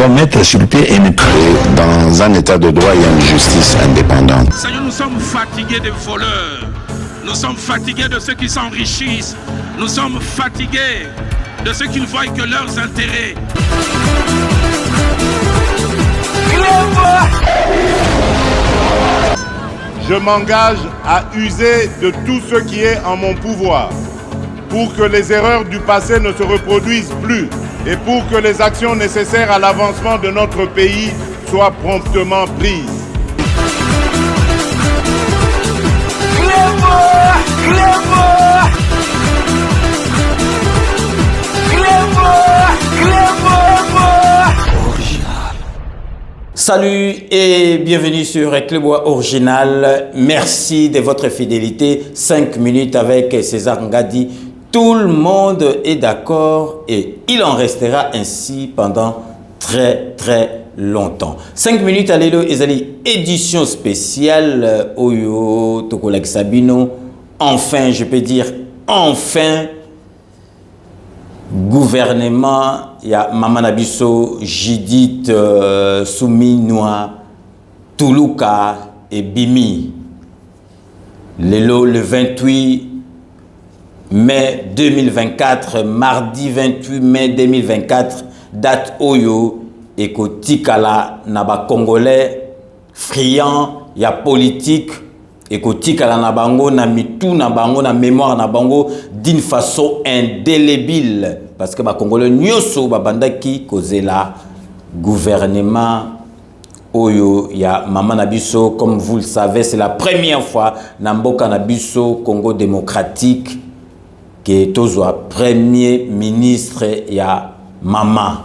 doit mettre sur le pied un État. Dans un État de droit, il y a une justice indépendante. Seigneur, nous sommes fatigués des voleurs. Nous sommes fatigués de ceux qui s'enrichissent. Nous sommes fatigués de ceux qui ne voient que leurs intérêts. Je m'engage à user de tout ce qui est en mon pouvoir pour que les erreurs du passé ne se reproduisent plus et pour que les actions nécessaires à l'avancement de notre pays soient promptement prises. Salut et bienvenue sur Clébois Original. Merci de votre fidélité. 5 minutes avec César Ngadi. Tout le monde est d'accord et il en restera ainsi pendant très longtemps. 5 minutes à l'élo ezali édition spéciale Oyo Tokolak Sabino. Enfin, je peux dire enfin, gouvernement, il y a Maman Nabiso, Judith Souminoa, Toulouka et Bimi. Le 28 mai 2024, mardi 28 mai 2024, date Oyo, et Kotikala Naba Congolais, friand, il y a politique, et Kotikala Nabango, na mitou Nabango, na mémoire Nabango, d'une façon indélébile. Parce que les Congolais nyoso babandaki kozela gouvernement Oyo ya Maman Nabiso, comme vous le savez, c'est la première fois na mboka Nabiso Congo démocratique que tozwa premier ministre ya Maman.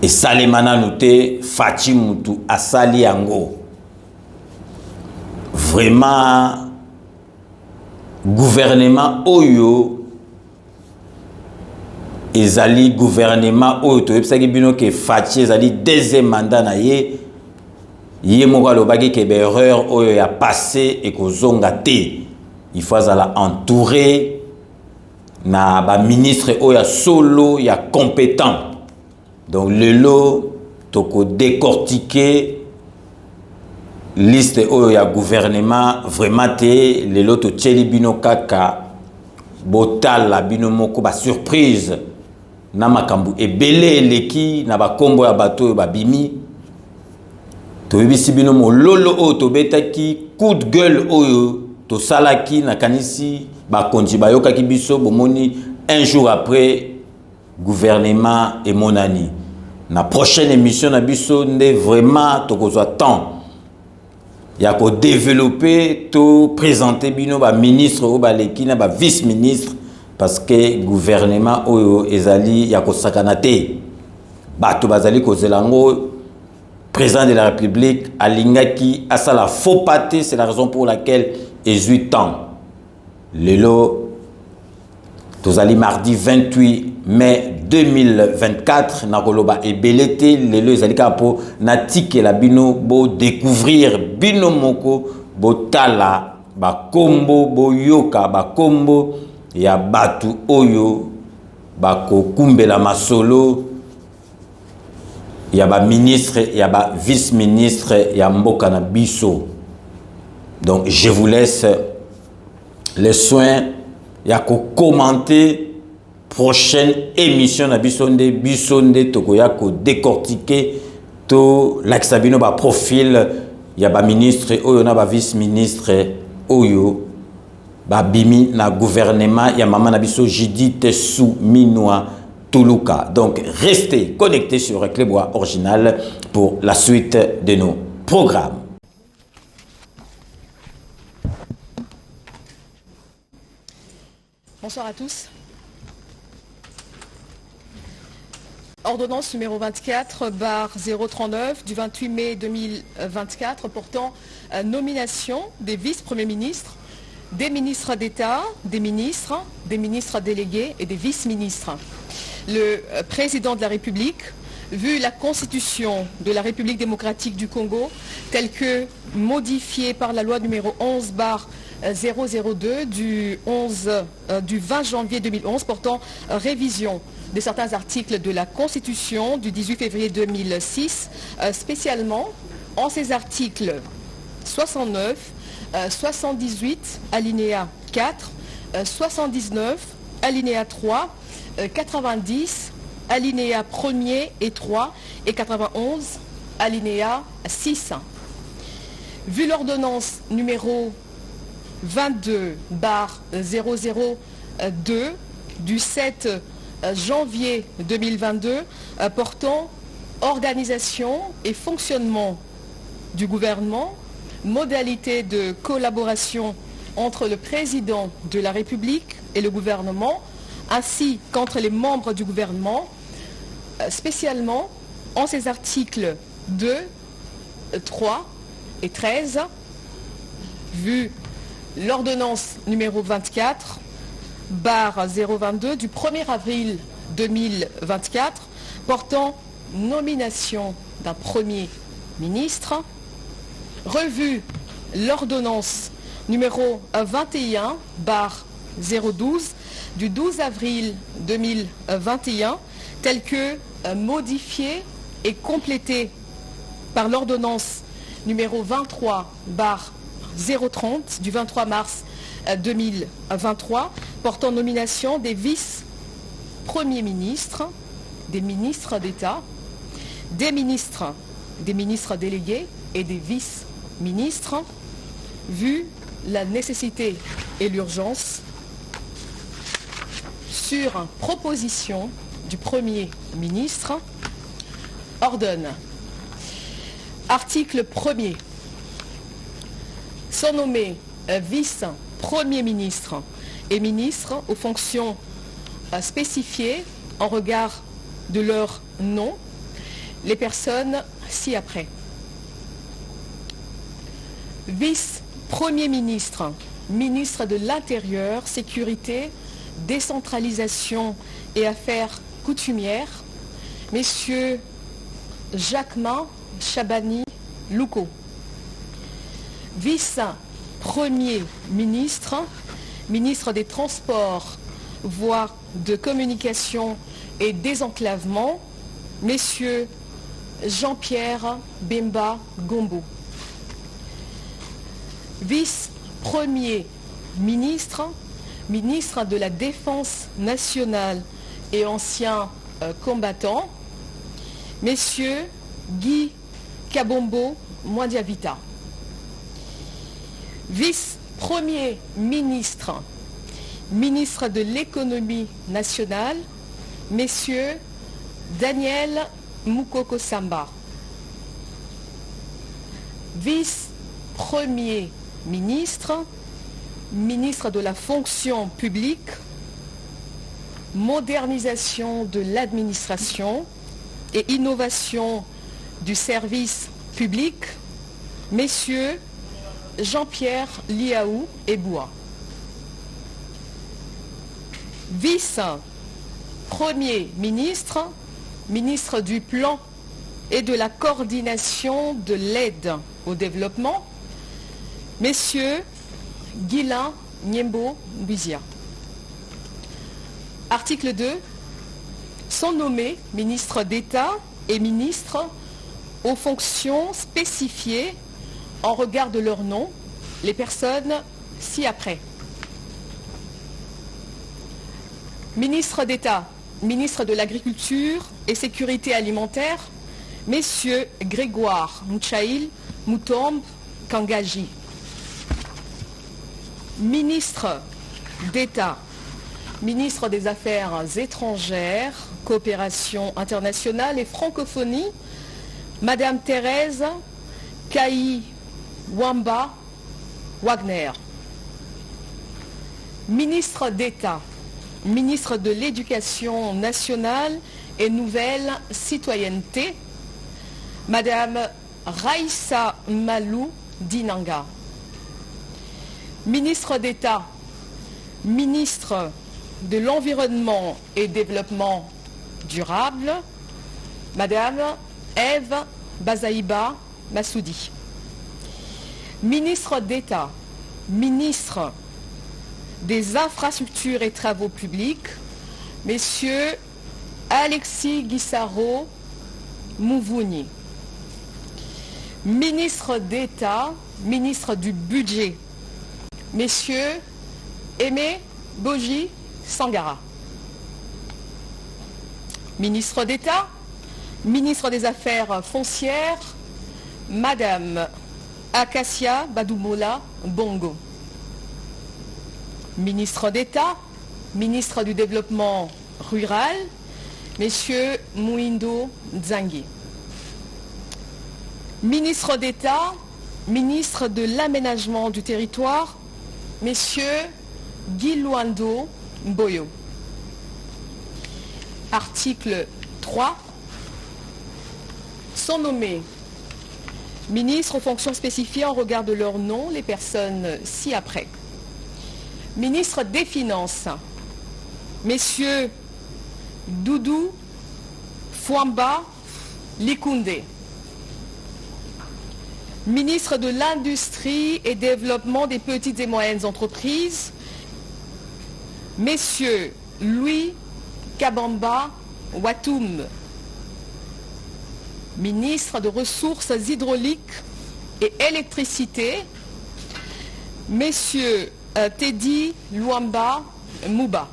Et Salemana Nouté Fachimutu Asali Yango. Vraiment gouvernement Oyo ezali gouvernement Oyo to epsaki bino ke Fachi ezali deuxième mandat na ye moko alobaki ke erreur Oyo ya passé et kozonga te. Il faut la entouré na ba ministre Oyo solo ya compétent. Donc le lot toko décortiquer liste Oyo ya gouvernement vraiment te le lot to tcheli bino kaka botala bino moko ba surprise na makambu ebele eleki na ba kombo ya bato ba bimi to bibisi bino mololo Oyo to betaki coup de gueule Oyo to salaki na kanisi ba konji ba yokaki biso bomoni un jour après gouvernement et monani. Na prochaine émission na biso nde vraiment to kozwa temps ya ko développer to présenter bino ba ministre ou ba leki na ba vice ministre parce que gouvernement Oyo ezali ya ko sakana te bato bazali ko zelango président de la République alingaki asala faux pâté. C'est la raison pour laquelle ezui temps lelo tozali mardi 28 mai 2024 na koloba ebelete lelo ezali ka po natike la bino bo découvrir bino moko botala ba kombo boyoka ba kombo ya batu Oyo ba kokumbela masolo ya ba ministre ya ba vice ministre ya mboka na biso. Donc je vous laisse les soins ya ko commenter prochaine émission na bisonde tokoya ko décortiquer to l'axabino ba profil ya ba ministre Oyo na ba vice ministre Oyo ba bimi na gouvernement ya Maman Nabiso Judith Souminoa Toulouka. Donc restez connectés sur Clébois Original pour la suite de nos programmes. Bonsoir à tous. Ordonnance numéro 24/039 du 28 mai 2024 portant nomination des vice-premiers ministres, des ministres d'État, des ministres délégués et des vice-ministres. Le président de la République, vu la constitution de la République démocratique du Congo, telle que modifiée par la loi numéro 002 du 20 janvier 2011 portant révision de certains articles de la Constitution du 18 février 2006, spécialement en ces articles 69, 78, alinéa 4, 79, alinéa 3, 90, alinéa 1er et 3 et 91, alinéa 6. Vu l'ordonnance numéro 22/002 du 7 janvier 2022 portant organisation et fonctionnement du gouvernement, modalités de collaboration entre le président de la République et le gouvernement, ainsi qu'entre les membres du gouvernement, spécialement en ces articles 2, 3 et 13, vu l'ordonnance numéro 24/022 du 1er avril 2024 portant nomination d'un Premier ministre, revu l'ordonnance numéro 21/012 du 12 avril 2021 telle que modifiée et complétée par l'ordonnance numéro 23/030 du 23 mars 2023 portant nomination des vice-premiers ministres, des ministres d'État, des ministres délégués et des vice-ministres, vu la nécessité et l'urgence sur proposition du Premier ministre, ordonne. Article 1er. Sont nommés vice-premier ministre et ministres aux fonctions spécifiées en regard de leur nom, les personnes ci-après. Vice-premier ministre, ministre de l'Intérieur, Sécurité, Décentralisation et Affaires coutumières, messieurs Jacquemin Chabani Louko. Vice-premier ministre, ministre des Transports, voies de communication et désenclavement, messieurs Jean-Pierre Bemba Gombo. Vice-premier ministre, ministre de la Défense nationale et ancien combattant, messieurs Guy Kabombo Mwandiavita. Vice-premier ministre, ministre de l'économie nationale, messieurs Daniel Moukoko Samba. Vice-premier ministre, ministre de la fonction publique, modernisation de l'administration et innovation du service public, messieurs Jean-Pierre Liaou Eboua. Vice-premier ministre, ministre du Plan et de la coordination de l'aide au développement, messieurs Guilain Niembo Mbizia. Article 2. Sont nommés ministres d'État et ministres aux fonctions spécifiées en regard de leur nom, les personnes ci-après. Ministre d'État, ministre de l'Agriculture et Sécurité alimentaire, messieurs Grégoire Mouchaïl Moutombe Kangaji. Ministre d'État, ministre des Affaires étrangères, coopération internationale et francophonie, Madame Thérèse Kaï Wamba Wagner. Ministre d'État, ministre de l'Éducation nationale et nouvelle citoyenneté, Madame Raïssa Malou Dinanga. Ministre d'État, ministre de l'Environnement et Développement durable, Madame Ève Bazaïba Massoudi. Ministre d'État, ministre des Infrastructures et Travaux Publics, Messieurs Alexis Guissaro Mouvouni. Ministre d'État, ministre du Budget, Messieurs Aimé Boji Sangara. Ministre d'État, ministre des Affaires foncières, Madame Acacia Badoumola Bongo. Ministre d'État, ministre du Développement rural, Messieurs Mouindo Nzangi. Ministre d'État, ministre de l'Aménagement du Territoire, Messieurs Guy Luando Mboyo. Article 3. Sont nommés ministres aux fonctions spécifiées en regard de leur nom les personnes ci-après. Ministre des Finances, Messieurs Doudou Fouamba Likunde. Ministre de l'Industrie et Développement des petites et moyennes entreprises, Messieurs Louis Kabamba Watoum. Ministre de Ressources hydrauliques et électricité, Messieurs Teddy Luamba Mouba.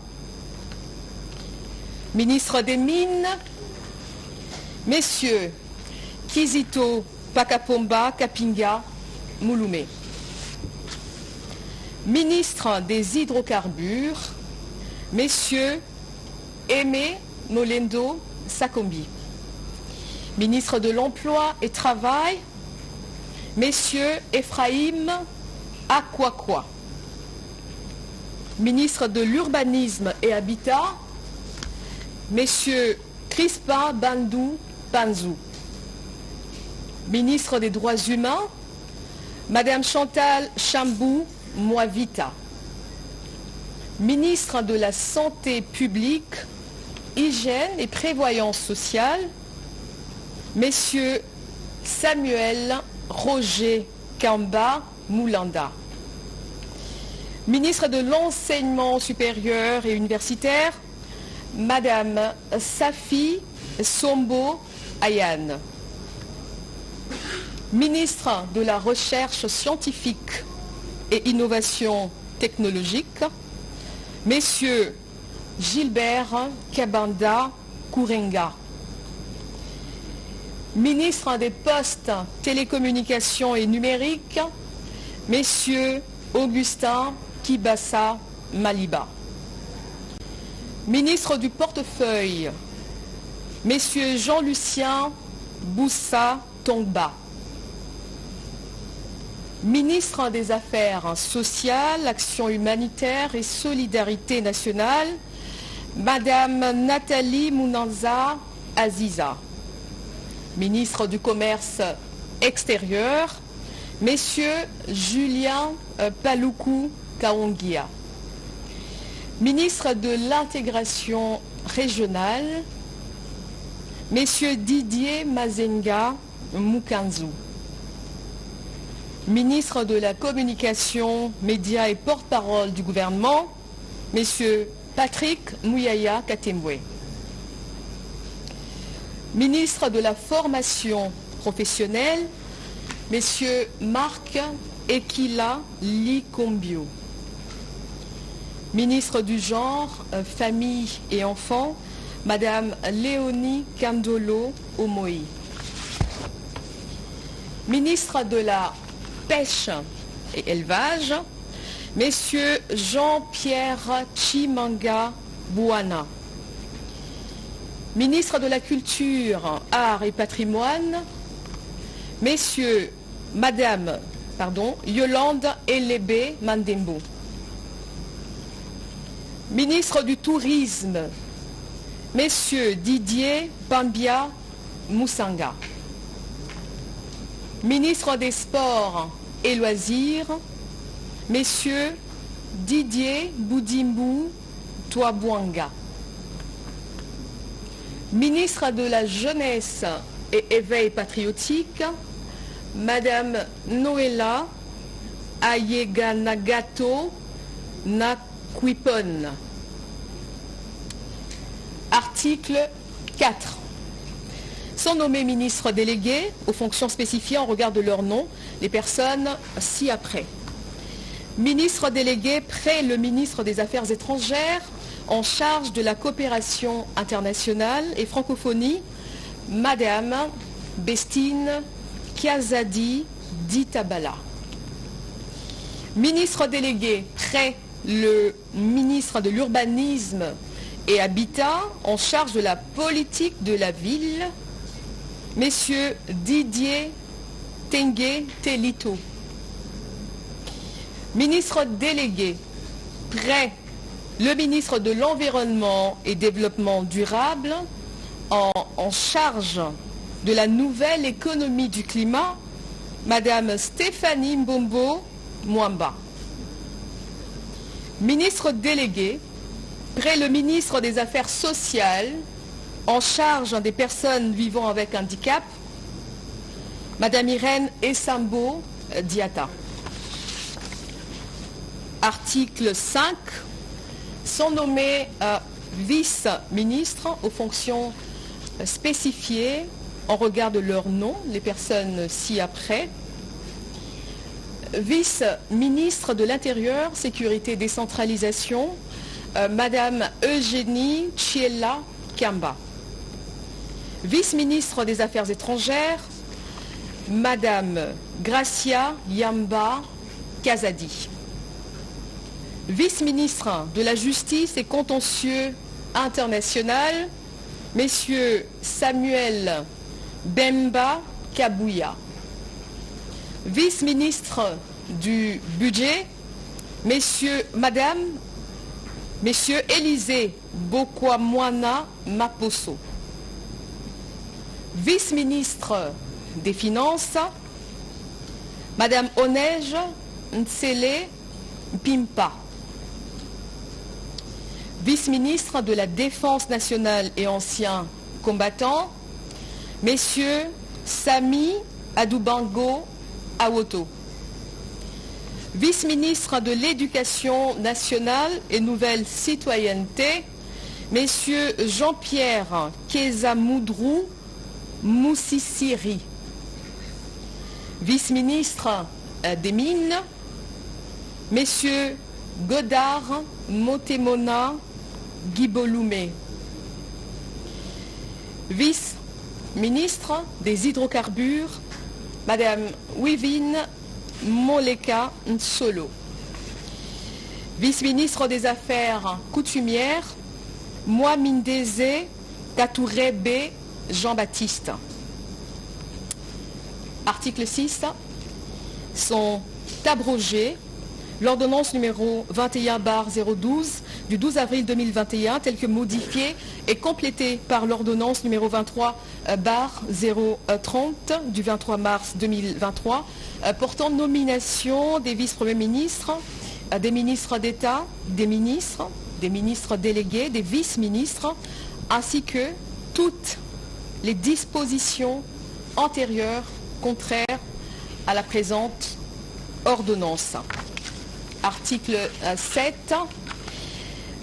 Ministre des Mines, Messieurs Kizito Pakapomba Kapinga Mouloumé. Ministre des Hydrocarbures, Messieurs Aimé Molendo Sakombi. Ministre de l'Emploi et Travail, Messieurs Ephraïm Akwakwa. Ministre de l'Urbanisme et Habitat, Messieurs Crispin Bandou Panzou. Ministre des Droits Humains, Madame Chantal Chambou Moavita. Ministre de la Santé publique, Hygiène et Prévoyance sociale, Messieurs Samuel Roger Kamba Moulanda. Ministre de l'Enseignement supérieur et universitaire, Madame Safi Sombo Ayane. Ministre de la Recherche scientifique et innovation technologique, Messieurs Gilbert Kabanda Kourenga. Ministre des Postes, Télécommunications et Numériques, Messieurs Augustin Kibassa Maliba. Ministre du Portefeuille, Messieurs Jean-Lucien Boussa Tongba. Ministre des Affaires sociales, Action humanitaire et solidarité nationale, Madame Nathalie Mounanza Aziza. Ministre du Commerce extérieur, Messieurs Julien Paloukou Kaongia. Ministre de l'Intégration régionale, Messieurs Didier Mazenga Mukanzu. Ministre de la Communication, Médias et porte-parole du gouvernement, Messieurs Patrick Mouyaya Katembwe. Ministre de la Formation professionnelle, Messieurs Marc Ekila Likombio. Ministre du Genre, Famille et Enfants, Madame Léonie Kandolo Omoi. Ministre de la Pêche et Élevage, Messieurs Jean-Pierre Chimanga Bouana. Ministre de la Culture, Arts et Patrimoine, Madame Yolande Elébé Mandembo. Ministre du Tourisme, Messieurs Didier Bambia Moussanga. Ministre des Sports et Loisirs, Messieurs Didier Boudimbu Touabouanga. Ministre de la Jeunesse et Éveil patriotique, Madame Noëlla Ayeganagato Nakwipon. Article 4. Sont nommés ministres délégués aux fonctions spécifiées en regard de leur nom les personnes ci-après. Ministre délégué près le ministre des Affaires étrangères en charge de la coopération internationale et francophonie, Madame Bestine Kiazadi Ditabala. Ministre délégué près le ministre de l'Urbanisme et Habitat en charge de la politique de la ville, Messieurs Didier Tengue Telito. Ministre délégué près le ministre de l'Environnement et Développement durable en charge de la nouvelle économie du climat, Madame Stéphanie Mbombo Mwamba. Ministre délégué près le ministre des Affaires sociales en charge des personnes vivant avec handicap, Madame Irène Essambo Diata. Article 5. Sont nommés vice-ministres aux fonctions spécifiées en regard de leur nom, les personnes ci-après. Vice-ministre de l'Intérieur, Sécurité, Décentralisation, Madame Eugénie Chiella Kamba. Vice-ministre des Affaires étrangères, Madame Gracia Yamba Kazadi. Vice-ministre de la Justice et Contentieux International, Messieurs Samuel Bemba Kabouya. Vice-ministre du Budget, Messieurs Élisée Bokwamwana Maposo. Vice-ministre des Finances, Madame Onej Ntsele Pimpa. Vice-ministre de la Défense nationale et anciens combattants, Messieurs Sami Adoubango Awoto. Vice-ministre de l'Éducation nationale et nouvelle citoyenneté, Messieurs Jean-Pierre Kezamoudrou Moussissiri. Vice-ministre des Mines, Messieurs Godard Motemona Guiboloumé. Vice-ministre des Hydrocarbures, Madame Wivine Moleka Nsolo. Vice-ministre des Affaires coutumières, Mwamindeze Katourebe Jean-Baptiste. Article 6. Sont abrogés l'ordonnance numéro 21/012 du 12 avril 2021 telle que modifiée et complétée par l'ordonnance numéro 23/030 du 23 mars 2023 portant nomination des vice-premiers ministres, des ministres d'État, des ministres délégués, des vice-ministres, ainsi que toutes les dispositions antérieures contraires à la présente ordonnance. Article 7.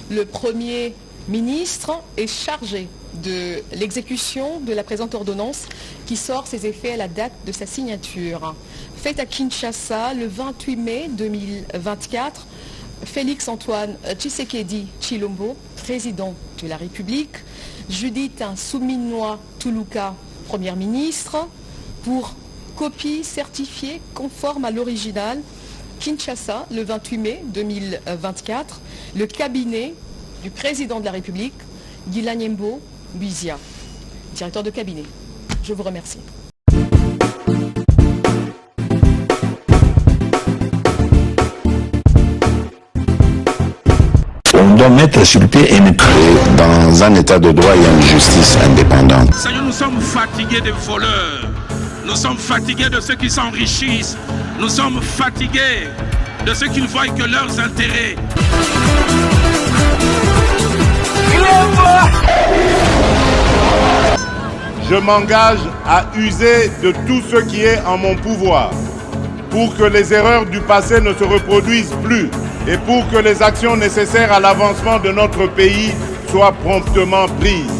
Le Premier ministre est chargé de l'exécution de la présente ordonnance qui sort ses effets à la date de sa signature. Faite à Kinshasa le 28 mai 2024, Félix Antoine Tshisekedi Tshilombo, président de la République, Judith Souminois Toulouka, première ministre, pour copie certifiée conforme à l'original, Kinshasa, le 28 mai 2024, le cabinet du président de la République, Guilanyembo Buizia, directeur de cabinet. Je vous remercie. On doit mettre sur pied et dans un état de droit et une justice indépendante. Seigneur, nous sommes fatigués des voleurs. Nous sommes fatigués de ceux qui s'enrichissent. Nous sommes fatigués de ceux qui ne voient que leurs intérêts. Je m'engage à user de tout ce qui est en mon pouvoir pour que les erreurs du passé ne se reproduisent plus et pour que les actions nécessaires à l'avancement de notre pays soient promptement prises.